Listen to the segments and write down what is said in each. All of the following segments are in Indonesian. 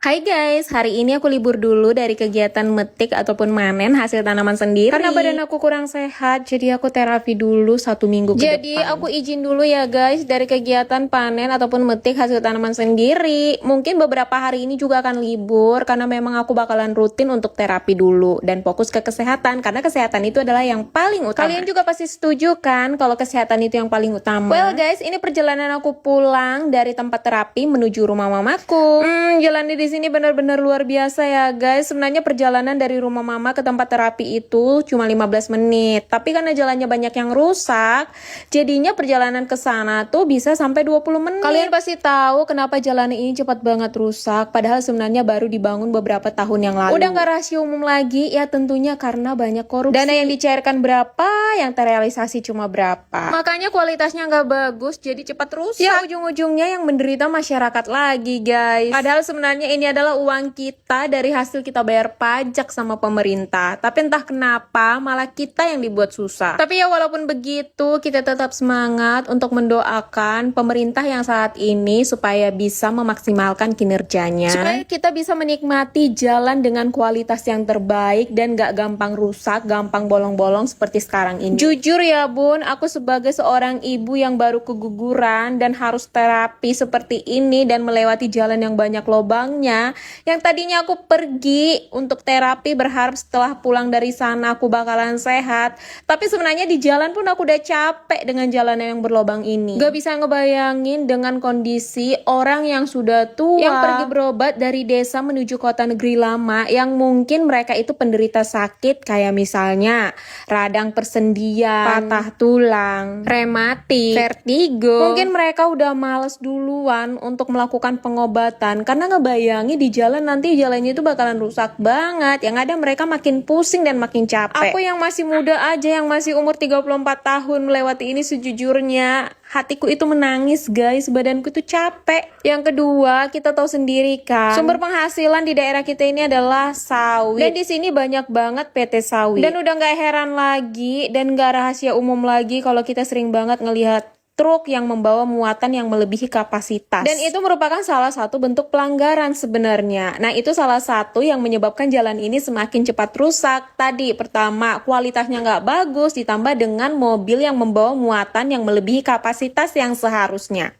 Hai guys, hari ini aku libur dulu dari kegiatan metik ataupun manen hasil tanaman sendiri. Karena badan aku kurang sehat, jadi aku terapi dulu 1 minggu ke depan. Jadi aku izin dulu ya guys dari kegiatan panen ataupun metik hasil tanaman sendiri. Mungkin beberapa hari ini juga akan libur karena memang aku bakalan rutin untuk terapi dulu dan fokus ke kesehatan karena kesehatan itu adalah yang paling utama. Kalian juga pasti setuju kan kalau kesehatan itu yang paling utama? Well guys, ini perjalanan aku pulang dari tempat terapi menuju rumah mamaku. Jalan di sini benar-benar luar biasa ya guys. Sebenarnya perjalanan dari rumah mama ke tempat terapi itu cuma 15 menit. Tapi karena jalannya banyak yang rusak, jadinya perjalanan ke sana tuh bisa sampai 20 menit. Kalian pasti tahu kenapa jalan ini cepat banget rusak, padahal sebenarnya baru dibangun beberapa tahun yang lalu. Udah nggak rahasia umum lagi, ya tentunya karena banyak korupsi. Dana yang dicairkan berapa, yang terrealisasi cuma berapa. Makanya kualitasnya nggak bagus, jadi cepat rusak. Ya ujung-ujungnya yang menderita masyarakat lagi guys. Padahal sebenarnya ini adalah uang kita dari hasil kita bayar pajak sama pemerintah. Tapi entah kenapa malah kita yang dibuat susah. Tapi ya walaupun begitu, kita tetap semangat untuk mendoakan pemerintah yang saat ini supaya bisa memaksimalkan kinerjanya. Supaya kita bisa menikmati jalan dengan kualitas yang terbaik dan gak gampang rusak, gampang bolong-bolong seperti sekarang ini. Jujur ya bun, aku sebagai seorang ibu yang baru keguguran dan harus terapi seperti ini dan melewati jalan yang banyak lobangnya, yang tadinya aku pergi untuk terapi berharap setelah pulang dari sana aku bakalan sehat, tapi sebenarnya di jalan pun aku udah capek dengan jalan yang berlobang ini. Gak bisa ngebayangin dengan kondisi orang yang sudah tua yang pergi berobat dari desa menuju kota negeri lama, yang mungkin mereka itu penderita sakit kayak misalnya radang persendian, patah tulang, rematik, vertigo. Mungkin mereka udah males duluan untuk melakukan pengobatan karena ngebayangi di jalan nanti jalannya itu bakalan rusak banget. Yang ada mereka makin pusing dan makin capek. Aku yang masih muda aja, yang masih umur 34 tahun melewati ini, sejujurnya hatiku itu menangis guys, badanku itu capek. Yang kedua, kita tahu sendiri kan, sumber penghasilan di daerah kita ini adalah sawit. Dan di sini banyak banget PT sawit. Dan udah nggak heran lagi dan nggak rahasia umum lagi kalau kita sering banget ngelihat truk yang membawa muatan yang melebihi kapasitas. Dan itu merupakan salah satu bentuk pelanggaran sebenarnya. Nah, itu salah satu yang menyebabkan jalan ini semakin cepat rusak. Tadi, pertama, kualitasnya nggak bagus, ditambah dengan mobil yang membawa muatan yang melebihi kapasitas yang seharusnya.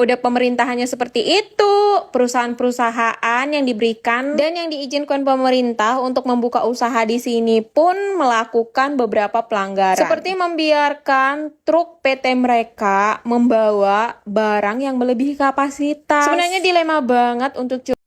Udah pemerintahannya seperti itu, perusahaan-perusahaan yang diberikan dan yang diizinkan pemerintah untuk membuka usaha di sini pun melakukan beberapa pelanggaran. Seperti membiarkan truk PT mereka membawa barang yang melebihi kapasitas. Sebenarnya dilema banget untuk